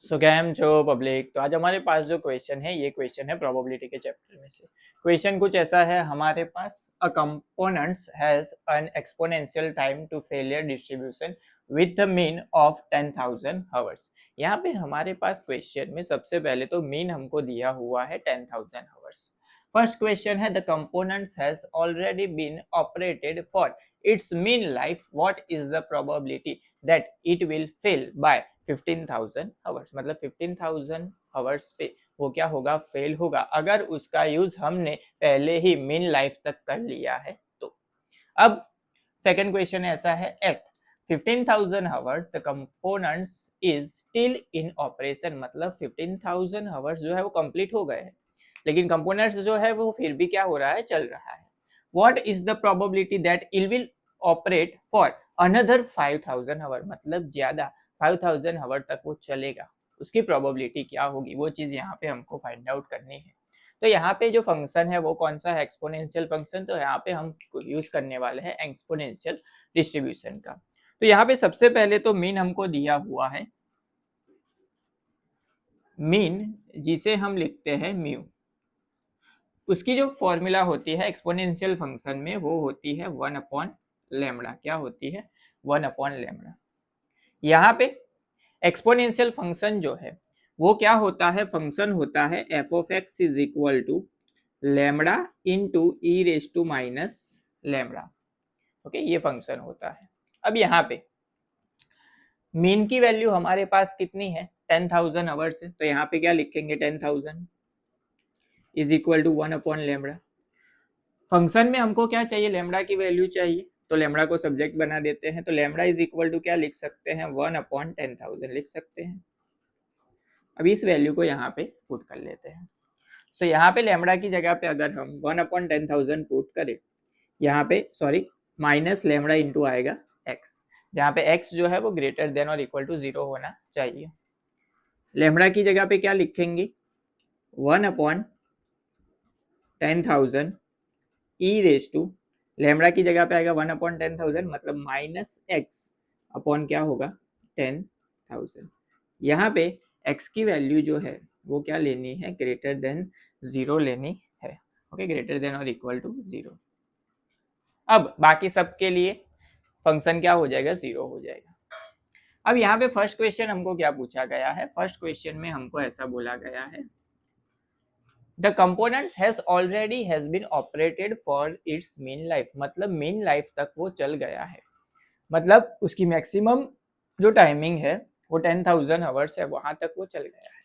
सो cam जो public, तो आज हमारे पास जो क्वेश्चन है ये क्वेश्चन है प्रोबेबिलिटी के चैप्टर में से। क्वेश्चन कुछ ऐसा है हमारे पास, a components has an exponential time to failure distribution with the mean of 10,000 hours. यहाँ पे हमारे पास क्वेश्चन में सबसे पहले तो मीन हमको दिया हुआ है 10,000 आवर्स। फर्स्ट क्वेश्चन है the components has already been operated for its mean life, what is the probability that it will fail by 15,000 hours. मतलब 15,000 आवर्स पे वो क्या होगा, फेल होगा, अगर उसका यूज हमने पहले ही मीन लाइफ तक कर लिया है तो। अब सेकंड क्वेश्चन ऐसा है, at 15,000 hours the components is still in operation. मतलब 15,000 आवर्स जो है वो कंप्लीट हो गए हैं, लेकिन कंपोनेंट्स जो है वो फिर भी क्या हो रहा है, चल रहा है। What is the probability that it will operate for another 5,000 hour. मतलब ज्यादा 5,000 आवर तक वो चलेगा, उसकी प्रोबेबिलिटी क्या होगी, वो चीज यहाँ पे हमको फाइंड आउट करनी है। तो यहाँ पे जो फंक्शन है वो कौन सा है, एक्सपोनेंशियल फंक्शन। तो यहाँ पे हम यूज करने वाले हैं एक्सपोनेंशियल डिस्ट्रीब्यूशन का। तो यहाँ पे सबसे पहले तो मीन हमको दिया हुआ है, मीन जिसे हम लिखते हैं म्यू। उसकी जो फॉर्मूला होती है एक्सपोनेंशियल फंक्शन में वो होती है 1 अपॉन लेमड़ा। क्या होती है, 1 अपॉन लेमड़ा। यहाँ पे एक्सपोनेंशियल फंक्शन जो है वो क्या होता है, फंक्शन होता है F of X is equal to lambda into E raise to minus lambda. Okay, ये फंक्शन होता है। अब यहाँ पे मीन की वैल्यू हमारे पास कितनी है, 10,000 आवर्स है, तो यहाँ पे क्या लिखेंगे, 10,000 is equal to 1 upon lambda. Function में हमको क्या चाहिए, लेमड़ा की वैल्यू चाहिए, तो लेमड़ा को सब्जेक्ट बना देते हैं। तो लेमड़ा इज इक्वल टू क्या लिख सकते हैं, 1 अपॉन 10,000 लिख सकते हैं। अब इस वैल्यू को यहाँ पे पुट कर लेते हैं। सो यहाँ पे लेमड़ा की जगह पे अगर हम 1 अपॉन 10,000 पुट करें, यहाँ पे सॉरी माइनस लेमड़ा इंटू आएगा एक्स, जहाँ पे एक्स जो है वो ग्रेटर देन और इक्वल टू 0 होना चाहिए। लेमड़ा की जगह पे क्या लिखेंगे, 1 upon 10,000 E raise to, lambda की जगह पे आएगा 1 अपॉन 10,000, मतलब माइनस एक्स अपॉन क्या होगा, 10,000। यहाँ पे x की वैल्यू जो है वो क्या लेनी है, ग्रेटर देन 0 लेनी है। ओके, ग्रेटर देन और इक्वल टू 0। अब बाकी सब के लिए फंक्शन क्या हो जाएगा, 0 हो जाएगा। अब यहाँ पे फर्स्ट क्वेश्चन हमको क्या पूछा गया है, फर्स्ट क्वेश्चन में हमको ऐसा बोला गया है, the components has already has been operated for its mean life. मतलब मीन लाइफ तक वो चल गया है, मतलब उसकी मैक्सिमम जो टाइमिंग है वो 10,000 आवर्स है, वहां तक वो चल गया है।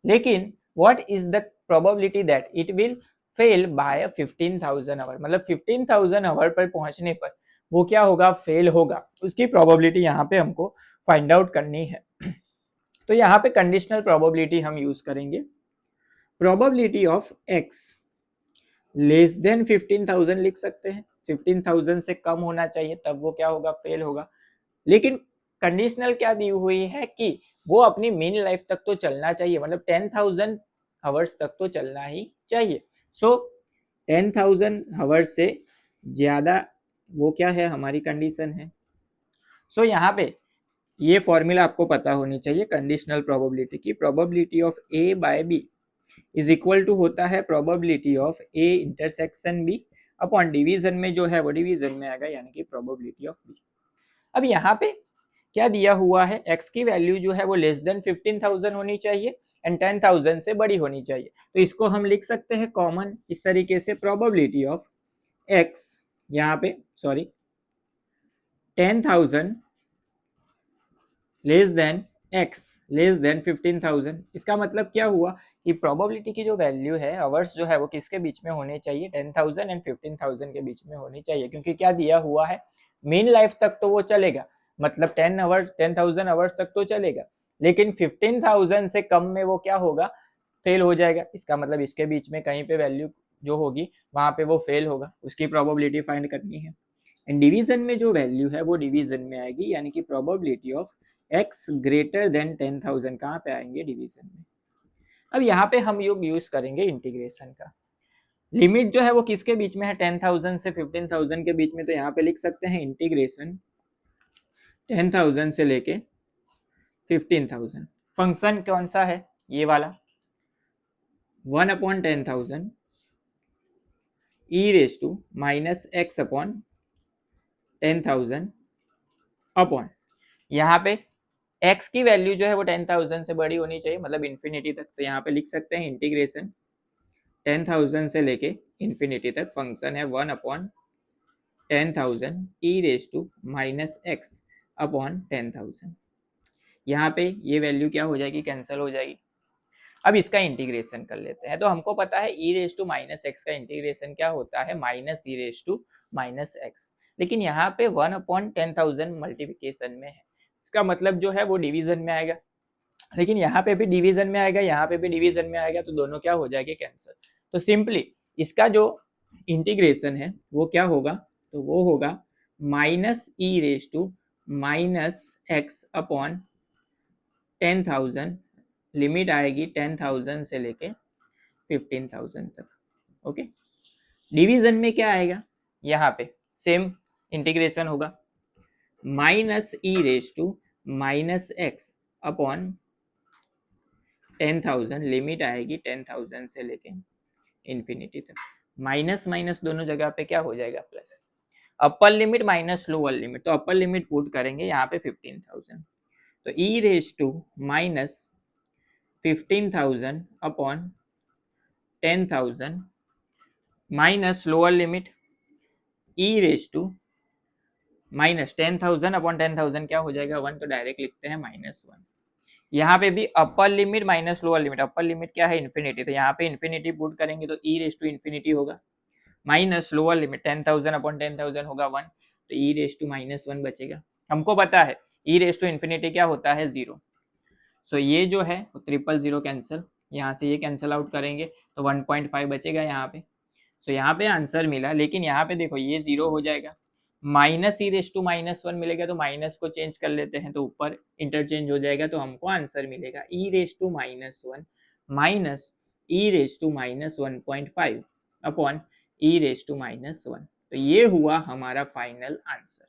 लेकिन what is the probability that it will fail by 15,000 hour. मतलब 15,000 आवर पर पहुंचने पर वो क्या होगा, फेल होगा, उसकी प्रोबेबिलिटी यहाँ पे हमको फाइंड आउट करनी है। तो यहाँ पे कंडीशनल प्रोबेबिलिटी हम यूज करेंगे, probability of x less than 15,000 लिख सकते हैं। 15,000 से कम होना चाहिए तब वो क्या होगा, फेल होगा। लेकिन कंडीशनल क्या दी हुई है कि वो अपनी मीन लाइफ तक तो चलना चाहिए, मतलब 10,000 आवर्स तक तो चलना ही चाहिए। सो 10,000 आवर्स से ज्यादा वो क्या है, हमारी कंडीशन है। सो यहाँ पे ये फॉर्मूला आपको पता होनी चाहिए कंडीशनल प्रोबेबिलिटी की, probability of A by B is equal to होता है probability of A intersection B upon division में जो है वो डिवीजन में आएगा, यानी कि प्रोबेबिलिटी ऑफ बी। अब यहाँ पे क्या दिया हुआ है, x की वैल्यू जो है वो लेस देन 15,000 होनी चाहिए एंड 10,000 से बड़ी होनी चाहिए। तो इसको हम लिख सकते हैं कॉमन इस तरीके से, प्रोबेबिलिटी ऑफ x यहाँ पे sorry 10,000 less than x less than 15,000। इसका मतलब क्या हुआ कि प्रोबेबिलिटी की जो वैल्यू है आवर्स जो है वो किसके बीच में होने चाहिए, 10,000 एंड 15,000 के बीच में होनी चाहिए, क्योंकि क्या दिया हुआ है, मीन लाइफ तक तो वो चलेगा, मतलब 10,000 आवर्स तक तो चलेगा, लेकिन 15,000 से कम में वो क्या होगा, फेल हो जाएगा। इसका मतलब इसके बीच में कहीं पे वैल्यू जो होगी वहां पे वो फेल होगा, उसकी प्रोबेबिलिटी फाइंड करनी है। एंड डिवीजन में जो वैल्यू है वो डिवीजन में आएगी, यानी कि probability of x greater than 10,000 कहाँ पे आएंगे, डिवीजन में। अब यहाँ पे हम यूज करेंगे इंटीग्रेशन का। लिमिट जो है वो किसके बीच में है, 10,000 से 15,000 के बीच में, तो यहाँ पे लिख सकते हैं इंटीग्रेशन 10,000 से लेके 15,000। फंक्शन कौन सा है, ये वाला 1/10,000 e raise to minus x upon 10,000 upon, यहाँ पे x की वैल्यू जो है वो 10,000 से बड़ी होनी चाहिए, मतलब इन्फिनिटी तक। तो यहाँ पे लिख सकते हैं इंटीग्रेशन 10,000 से लेके इन्फिनिटी तक फंक्शन है 1/10,000 e raise to minus x upon 10,000। यहाँ पे ये वैल्यू क्या हो जाएगी, कैंसिल हो जाएगी। अब इसका इंटीग्रेशन कर लेते हैं। तो हमको पता है E raise to minus X का इंटीग्रेशन क्या होता है, minus E raise to minus X. लेकिन यहाँ पे 1/10,000 मल्टीप्लिकेशन में है, इसका मतलब जो है वो डिवीजन में आएगा, लेकिन यहाँ पे भी डिवीजन में आएगा, यहाँ पे भी डिवीजन में आएगा, तो दोनों क्या हो जाएंगे, कैंसिल। तो सिंपली इसका जो इंटीग्रेशन है वो क्या होगा, तो वो होगा minus E raise to minus x upon 10,000, limit आएगी 10,000 से लेके 15,000 तक। ओके, डिवीजन में क्या आएगा, यहाँ पे सेम इंटीग्रेशन होगा minus E raise to minus x upon 10,000, limit आएगी 10,000 से लेके इन्फिनिटी तक। माइनस माइनस दोनों जगह पे क्या हो जाएगा, plus. Upper limit minus lower limit, तो अपर लिमिट पुट करेंगे यहाँ पे 15,000, तो e raise to minus 15,000 upon 10,000 minus lower limit e raise to minus 10,000 upon 10,000 क्या हो जाएगा, 1, तो डायरेक्ट लिखते हैं -1। यहाँ पे भी अपर limit minus lower limit, upper limit क्या है, इन्फिनिटी, तो यहाँ पे इन्फिनिटी पुट करेंगे तो ई रेस टू इन्फिनिटी होगा, माइनस लोअर लिमिट 10,000 अपॉन 10,000 होगा 1, तो ई रेस टू -1 बचेगा। हमको पता है ई रेस टू इन्फिनिटी क्या होता है, 0। सो ये जो है 000 कैंसिल, यहाँ से ये कैंसिल आउट करेंगे तो 1.5 बचेगा यहाँ पे। सो यहाँ पे आंसर मिला, लेकिन यहाँ पे देखो ये 0 हो जाएगा, माइनस ई रेस टू -1 मिलेगा, तो माइनस को चेंज कर लेते हैं तो ऊपर इंटरचेंज हो जाएगा, तो हमको आंसर मिलेगा e raise to -1 minus E raise to -1.5 upon e raise to -1। तो ये हुआ हमारा फाइनल आंसर।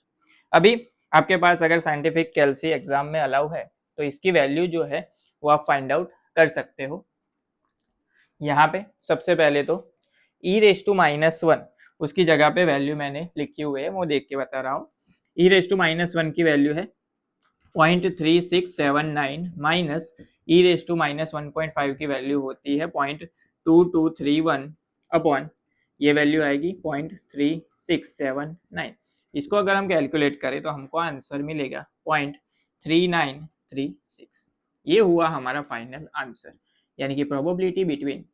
अभी आपके पास अगर साइंटिफिक कैलसी एग्जाम में अलाउ है तो इसकी वैल्यू जो है वो आप फाइंड आउट कर सकते हो। यहाँ पे सबसे पहले तो ई रेस टू -1 उसकी जगह पे वैल्यू मैंने लिखी हुई है, वो देख के बता रहा हूँ। ई रेस टू -1 की वैल्यू है 0.3679 माइनस ई रेस टू -1.5 की वैल्यू होती है 0.2231 अपॉन ये वैल्यू आएगी 0.3679। इसको अगर हम कैलकुलेट करें तो हमको आंसर मिलेगा 0.3936। ये हुआ हमारा फाइनल आंसर, यानी कि प्रोबेबिलिटी बिटवीन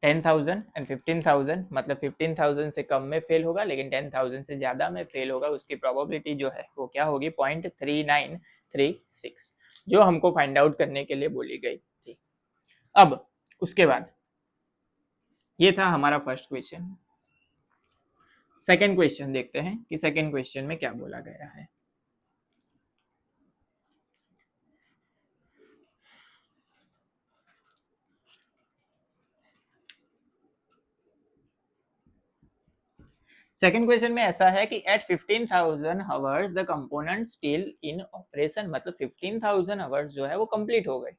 10,000 एंड 15,000, मतलब 15,000 से कम में फेल होगा, लेकिन 10,000 से ज्यादा में फेल होगा, उसकी प्रोबेबिलिटी जो है वो क्या होगी, 0.3936, जो हमको फाइंड आउट करने के लिए बोली गई थी। अब उसके बाद ये था हमारा फर्स्ट क्वेश्चन। सेकेंड क्वेश्चन देखते हैं कि सेकेंड क्वेश्चन में क्या बोला गया है। सेकेंड क्वेश्चन में ऐसा है कि at 15,000 hours the component still in operation, मतलब 15,000 आवर्स जो है वो कंप्लीट हो गए,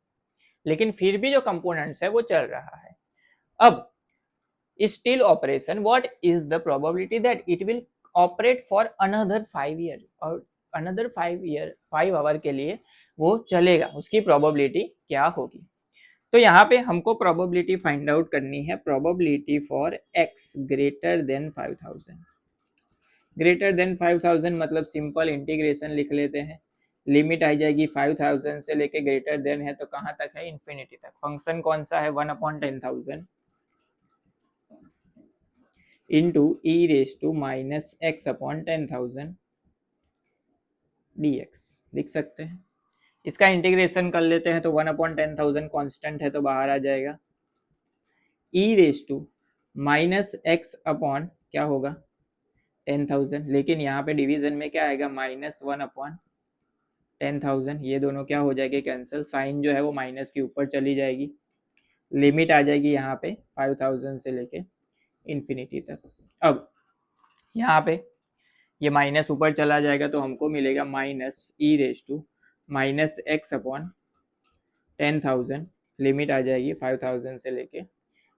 लेकिन फिर भी जो कंपोनेंट्स है वो चल रहा है। अब still operation, what is the probability that it will operate for another 5 year, और अनदर 5 आवर के लिए वो चलेगा, उसकी प्रोबेबिलिटी क्या होगी। तो यहाँ पे हमको प्रोबेबिलिटी फाइंड आउट करनी है, probability for x greater than 5,000। Greater than 5,000 मतलब सिंपल इंटीग्रेशन लिख लेते हैं, लिमिट आ जाएगी 5,000 से लेके ग्रेटर देन है तो कहाँ तक है, इन्फिनिटी तक। फंक्शन कौन सा है, 1/10,000 into E raise to minus x upon 10,000 dx लिख सकते हैं। इसका इंटीग्रेशन कर लेते हैं तो 1/10,000 कांस्टेंट है तो बाहर आ जाएगा, e raise to minus x upon क्या होगा 10,000, लेकिन यहाँ पे डिवीजन में क्या आएगा, -1/10,000, ये दोनों क्या हो जाएंगे, कैंसिल, साइन जो है वो माइनस के ऊपर चली जाएगी, लिमिट आ जाएगी यहाँ पे 5,000 से लेके इन्फिनिटी तक। अब यहाँ पे ये माइनस ऊपर चला जाएगा तो हमको मिलेगा minus E raise to minus x upon 10,000, limit आ जाएगी 5,000 से लेके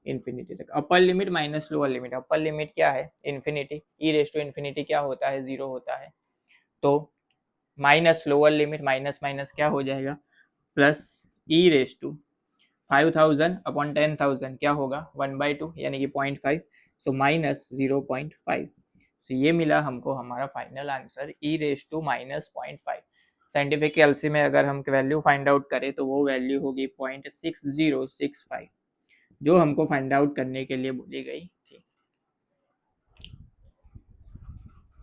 इन्फिनिटी तक। Upper limit minus lower limit, upper limit क्या है infinity, e raise to infinity क्या होता है 0 होता है, तो minus lower limit minus minus क्या हो जाएगा plus e raise to 5,000 upon 10,000 क्या होगा 1/2 यानी कि 0.5, सो माइनस 0.5। तो ये मिला हमको हमारा final answer e raise to minus 0.5। Scientific कैलसी में अगर हम वैल्यू फाइंड आउट करें तो वो वैल्यू होगी 0.6065, जो हमको फाइंड आउट करने के लिए बोली गई